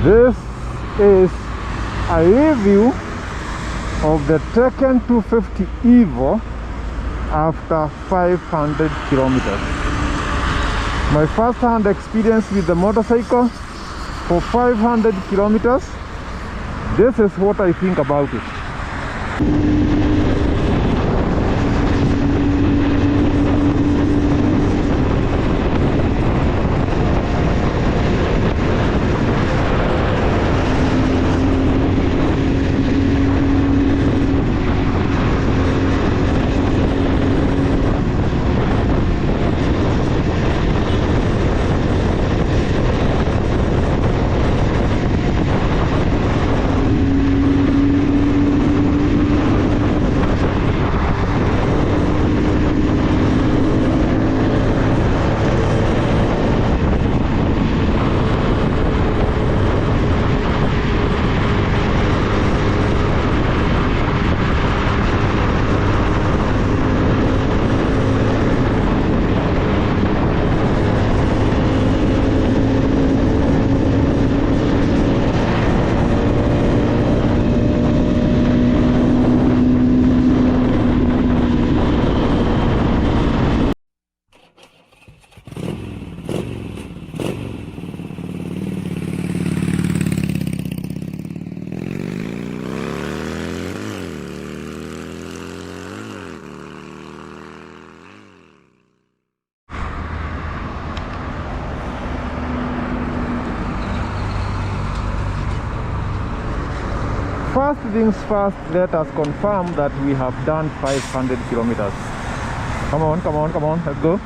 This is a review of the Tekken 250 Evo after 500 kilometers. My first-hand experience with the motorcycle for 500 kilometers. This is what I think about it. First things first, let us confirm that we have done 500 kilometers. Come on, let's go.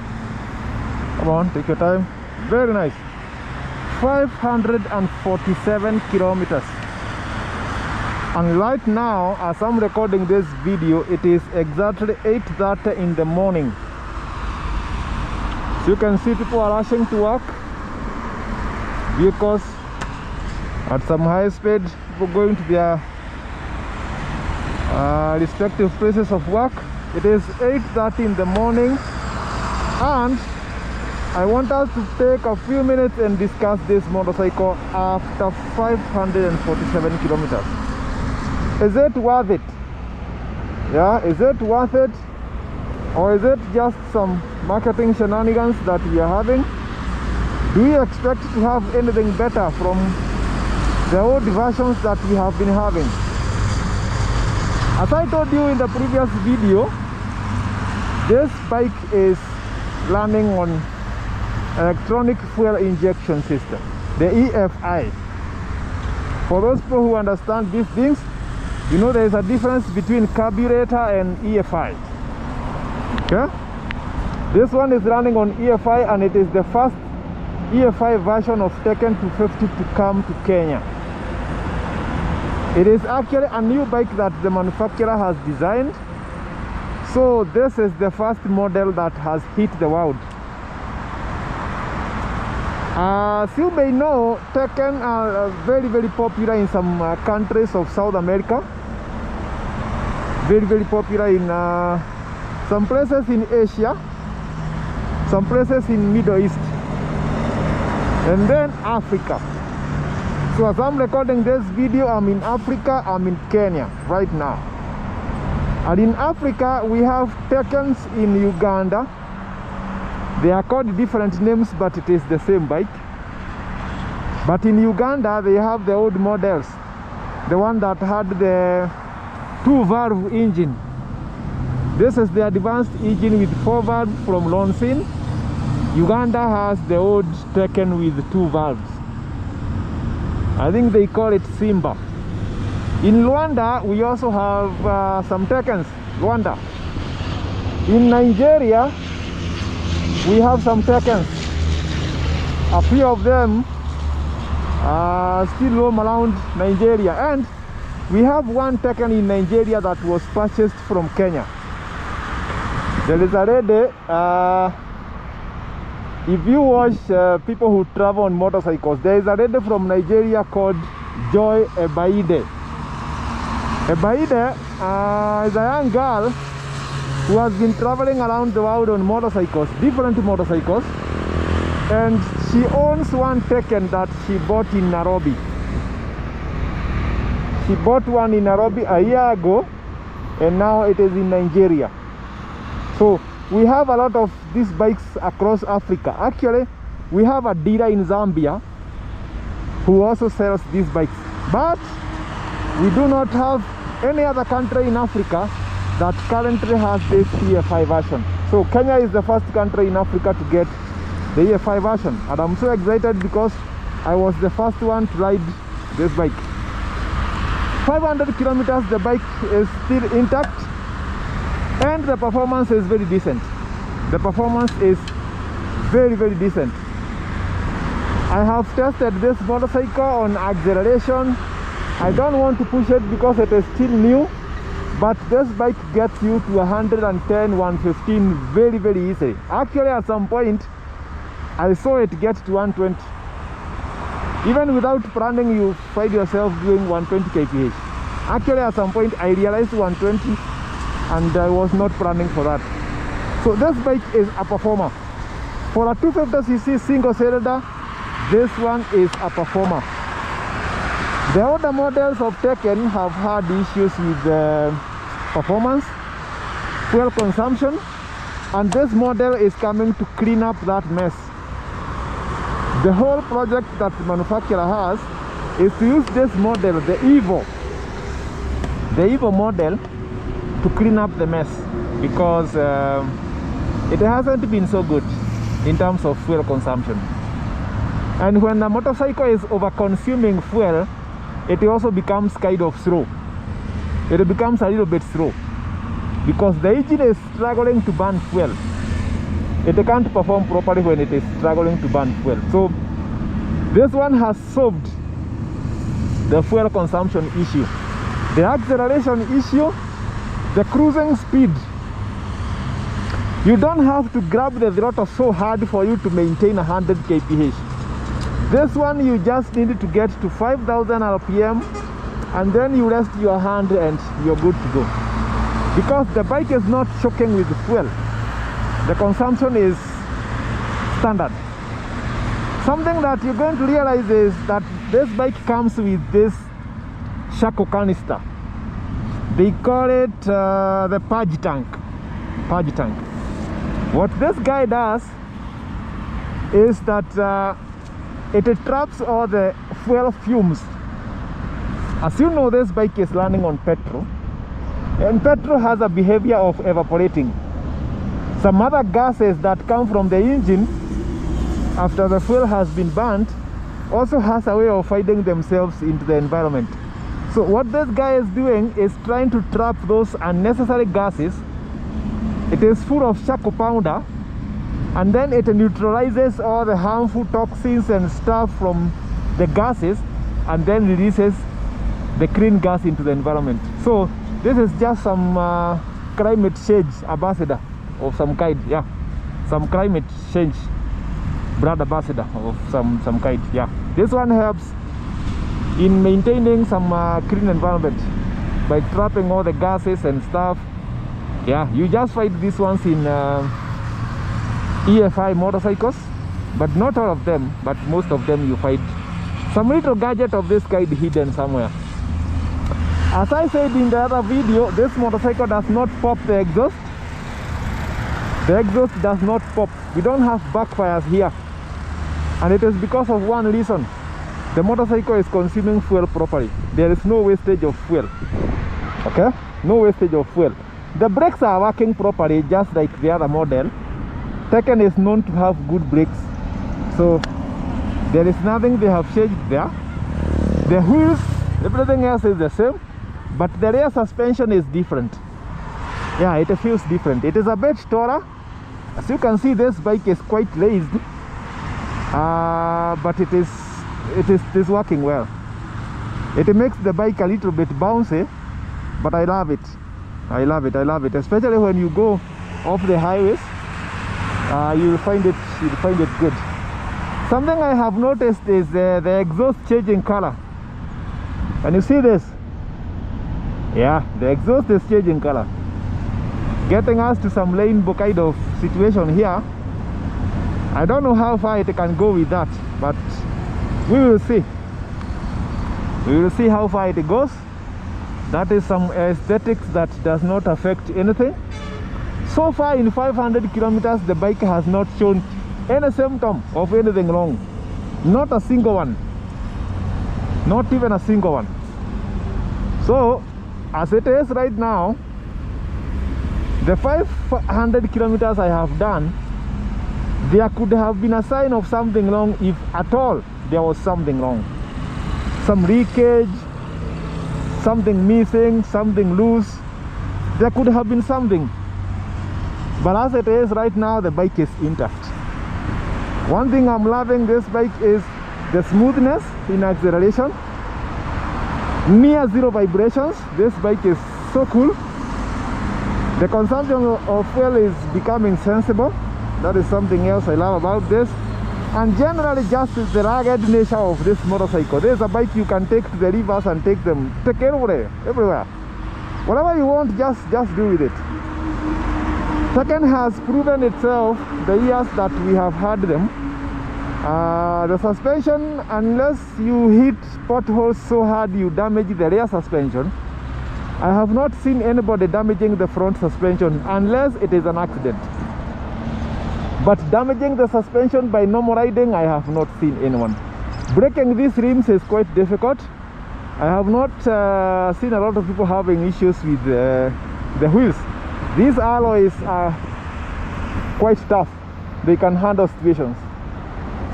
Come on, take your time. Very nice. 547 kilometers. And right now, as I'm recording this video, it is exactly 8:30 in the morning. So you can see people are rushing to work. Vehicles at some high speed, people going to their respective places of work. It is 8:30 in the morning, and I want us to take a few minutes and discuss this motorcycle after 547 kilometers. Is it worth it? Yeah, is it worth it, or is it just some marketing shenanigans that we are having? Do we expect to have anything better from the old versions that we have been having? As I told you in the previous video, this bike is running on electronic fuel injection system, the EFI. For those people who understand these things, you know there is a difference between carburetor and EFI. Okay? This one is running on EFI, and it is the first EFI version of Tekken 250 to come to Kenya. It is actually a new bike that the manufacturer has designed. So this is the first model that has hit the world. As you may know, Tekken are very popular in some countries of South America. Very popular in some places in Asia, some places in Middle East, and then Africa. So as I'm recording this video, I'm in Africa, I'm in Kenya right now. And in Africa, we have Tekkens in Uganda. They are called different names, but it is the same bike. But in Uganda, they have the old models, the one that had the 2-valve engine. This is the advanced engine with 4-valve from Lonsin. Uganda has the old Tekken with 2 valves. I think they call it Simba. In Rwanda, we also have some Tekkens, Rwanda. In Nigeria, we have some Tekkens. A few of them still roam around Nigeria. And we have one Tekken in Nigeria that was purchased from Kenya. There is a lady, if you watch people who travel on motorcycles, there is a lady from Nigeria called Joy Ebaide. Ebaide is a young girl who has been traveling around the world on motorcycles, different motorcycles, and she owns one Tekken that she bought in Nairobi. She bought one in Nairobi a year ago, and now it is in Nigeria. So we have a lot of these bikes across Africa. Actually, we have a dealer in Zambia who also sells these bikes, but we do not have any other country in Africa that currently has this EFI version. So Kenya is the first country in Africa to get the EFI version, and I'm so excited because I was the first one to ride this bike. 500 kilometers, the bike is still intact, and the performance is very decent. The performance is very, very decent. I have tested this motorcycle on acceleration. I don't want to push it because it is still new, but this bike gets you to 110, 115 very, very easily. Actually, at some point, I saw it get to 120. Even without planning, you find yourself doing 120 kph. Actually, at some point, I realized 120, and I was not planning for that. So this bike is a performer. For a 250cc single cylinder, this one is a performer. The other models of Tekken have had issues with performance, fuel consumption, and this model is coming to clean up that mess. The whole project that the manufacturer has is to use this model, the Evo model, to clean up the mess, because it hasn't been so good in terms of fuel consumption. And when a motorcycle is over consuming fuel, it also becomes kind of slow. It becomes a little bit slow because the engine is struggling to burn fuel. It can't perform properly when it is struggling to burn fuel. So this one has solved the fuel consumption issue, the acceleration issue, the cruising speed. You don't have to grab the throttle so hard for you to maintain 100 kph. This one, you just need to get to 5,000 rpm, and then you rest your hand and you're good to go, because the bike is not choking with fuel. The consumption is standard. Something that you're going to realize is that this bike comes with this Shaco canister. They call it the purge tank. What this guy does is that it traps all the fuel fumes. As you know, this bike is running on petrol, and petrol has a behavior of evaporating. Some other gases that come from the engine after the fuel has been burnt also has a way of finding themselves into the environment. So what this guy is doing is trying to trap those unnecessary gases. It is full of Shaco powder, and then it neutralizes all the harmful toxins and stuff from the gases, and then releases the clean gas into the environment. So this is just some climate change ambassador of some kind. Yeah, some climate change brand ambassador of some kind. Yeah, this one helps in maintaining some clean environment by trapping all the gases and stuff. Yeah, you just find these ones in EFI motorcycles, but not all of them, but most of them you find some little gadget of this kind hidden somewhere. As I said in the other video, this motorcycle does not pop the exhaust. The exhaust does not pop. We don't have backfires here, and it is because of one reason: the motorcycle is consuming fuel properly. There is no wastage of fuel. Okay, no wastage of fuel. The brakes are working properly, just like the other model. Tekken is known to have good brakes, so there is nothing they have changed there. The wheels, everything else is the same, but the rear suspension is different. Yeah, it feels different. It is a bit taller. As you can see, this bike is quite raised, but it is working well. It makes the bike a little bit bouncy, but I love it. I love it, especially when you go off the highways. You'll find it good. Something I have noticed is the exhaust changing color. Can you see this? Yeah, the exhaust is changing color, getting us to some rainbow kind of situation here. I don't know how far it can go with that, but we will see. We will see how far it goes. That is some aesthetics that does not affect anything. So far in 500 kilometers, the bike has not shown any symptom of anything wrong. Not a single one. Not even a single one. So, as it is right now, the 500 kilometers I have done, there could have been a sign of something wrong if at all there was something wrong. Some leakage, something missing, something loose. There could have been something. But as it is right now, the bike is intact. One thing I'm loving this bike is the smoothness in acceleration. Near zero vibrations. This bike is so cool. The consumption of fuel is becoming sensible. That is something else I love about this. And generally just the rugged nature of this motorcycle. This is a bike you can take to the rivers and take everywhere. Whatever you want, just do with it. Tekken has proven itself the years that we have had them. The suspension, unless you hit potholes so hard you damage the rear suspension, I have not seen anybody damaging the front suspension unless it is an accident. But damaging the suspension by normal riding, I have not seen anyone. Breaking these rims is quite difficult. I have not seen a lot of people having issues with the wheels. These alloys are quite tough. They can handle situations.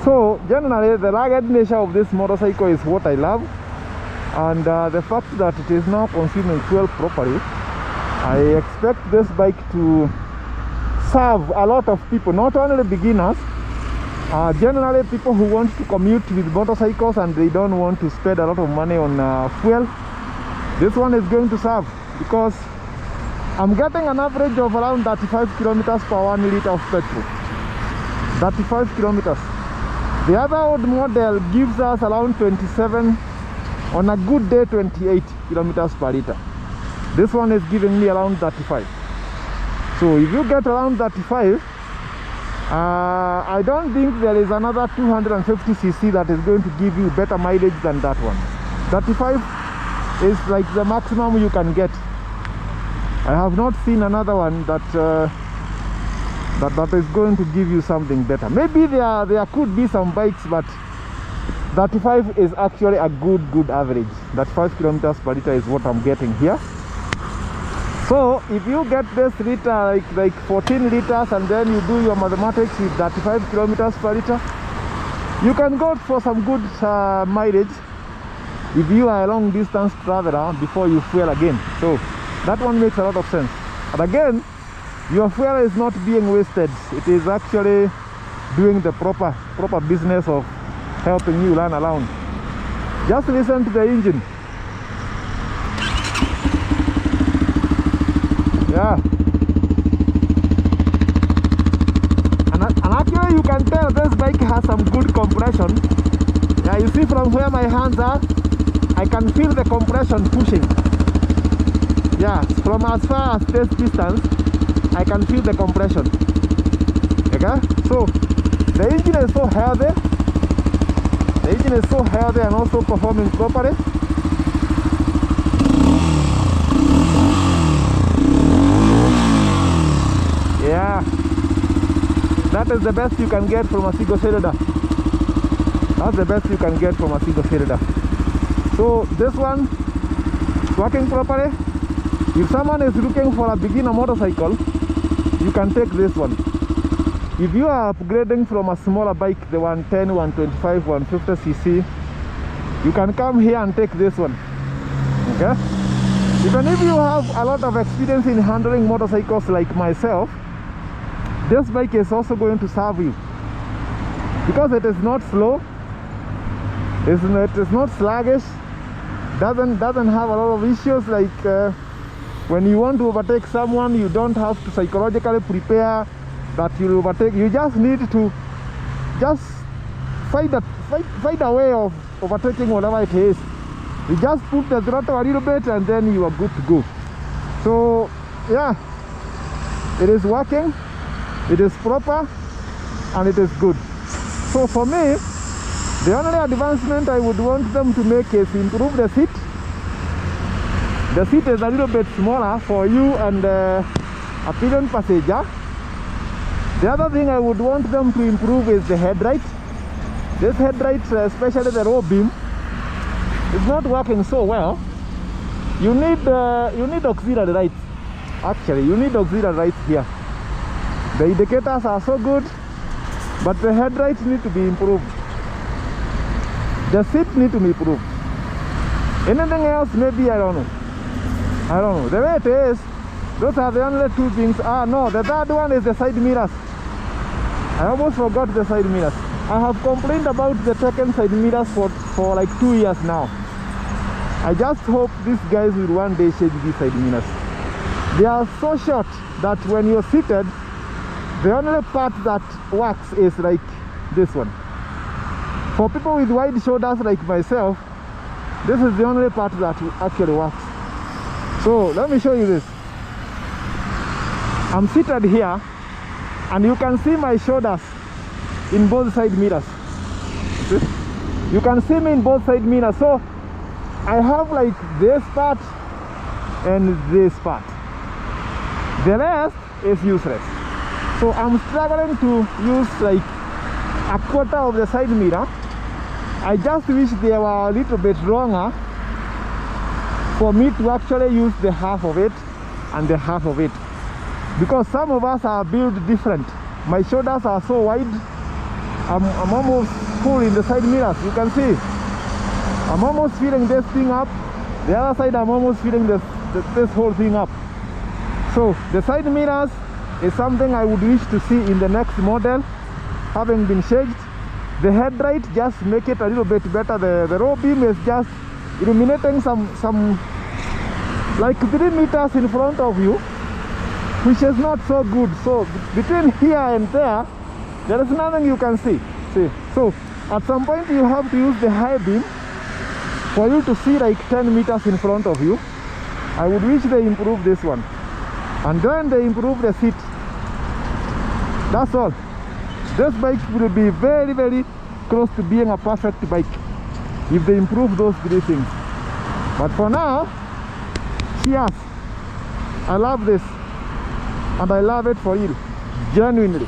So generally the rugged nature of this motorcycle is what I love. And the fact that it is now consuming fuel properly, I expect this bike to serve a lot of people, not only beginners, generally people who want to commute with motorcycles and they don't want to spend a lot of money on fuel. This one is going to serve, because I'm getting an average of around 35 kilometers per 1 liter of petrol. 35 kilometers. The other old model gives us around 27, on a good day 28 kilometers per liter. This one is giving me around 35. So if you get around 35, I don't think there is another 250cc that is going to give you better mileage than that one. 35 is like the maximum you can get. I have not seen another one that is going to give you something better. Maybe there could be some bikes, but 35 is actually a good average. 35 kilometers per liter is what I'm getting here. So if you get this liter like 14 liters and then you do your mathematics with 35 kilometers per liter, you can go for some good mileage if you are a long distance traveler before you fuel again. So that one makes a lot of sense. And again, your fuel is not being wasted. It is actually doing the proper business of helping you run around. Just listen to the engine. Yeah. And actually you can tell this bike has some good compression. Yeah, you see from where my hands are, I can feel the compression pushing. Yeah, from as far as this distance, I can feel the compression. Okay, so the engine is so healthy. The engine is so healthy and also performing properly. Yeah, that is the best you can get from a single cylinder. That's the best you can get from a single cylinder. So this one is working properly. If someone is looking for a beginner motorcycle, you can take this one. If you are upgrading from a smaller bike, the 110, 125, 150cc, you can come here and take this one. Okay? Even if you have a lot of experience in handling motorcycles like myself, this bike is also going to serve you, because it is not slow, it is not sluggish, doesn't have a lot of issues like when you want to overtake someone, you don't have to psychologically prepare that you'll overtake. You just need to just find a way of overtaking whatever it is. You just put the throttle a little bit and then you are good to go. So yeah, it is working, it is proper, and it is good. So for me, the only advancement I would want them to make is improve the seat. The seat is a little bit smaller for you and a pillion passenger. The other thing I would want them to improve is the headlight. This headlight, especially the row beam, is not working so well. You need auxiliary lights. Actually, you need auxiliary lights here. The indicators are so good, but the headlights need to be improved. The seat need to be improved. Anything else, maybe, I don't know. I don't know. The way it is, those are the only two things. No, the third one is the side mirrors. I almost forgot the side mirrors. I have complained about the Tekken side mirrors for like 2 years now. I just hope these guys will one day change these side mirrors. They are so short that when you're seated, the only part that works is like this one. For people with wide shoulders like myself, this is the only part that actually works. So let me show you this. I'm seated here and you can see my shoulders in both side mirrors. See? You can see me in both side mirrors. So I have like this part and this part. The rest is useless. So I'm struggling to use like a quarter of the side mirror. I just wish they were a little bit longer for me to actually use the half of it and the half of it, because some of us are built different. My shoulders are so wide, I'm almost full in the side mirrors. You can see I'm almost filling this thing up. The other side I'm almost filling this whole thing up. So the side mirrors is something I would wish to see in the next model having been changed. The headlight, just make it a little bit better. The row beam is just illuminating some like 3 meters in front of you, which is not so good. So between here and there is nothing you can see. So at some point you have to use the high beam for you to see like 10 meters in front of you. I would wish they improve this one, and then they improve the seat. That's all. This bike will be very, very close to being a perfect bike if they improve those 3 things. But for now, cheers. I love this, and I love it for real, genuinely.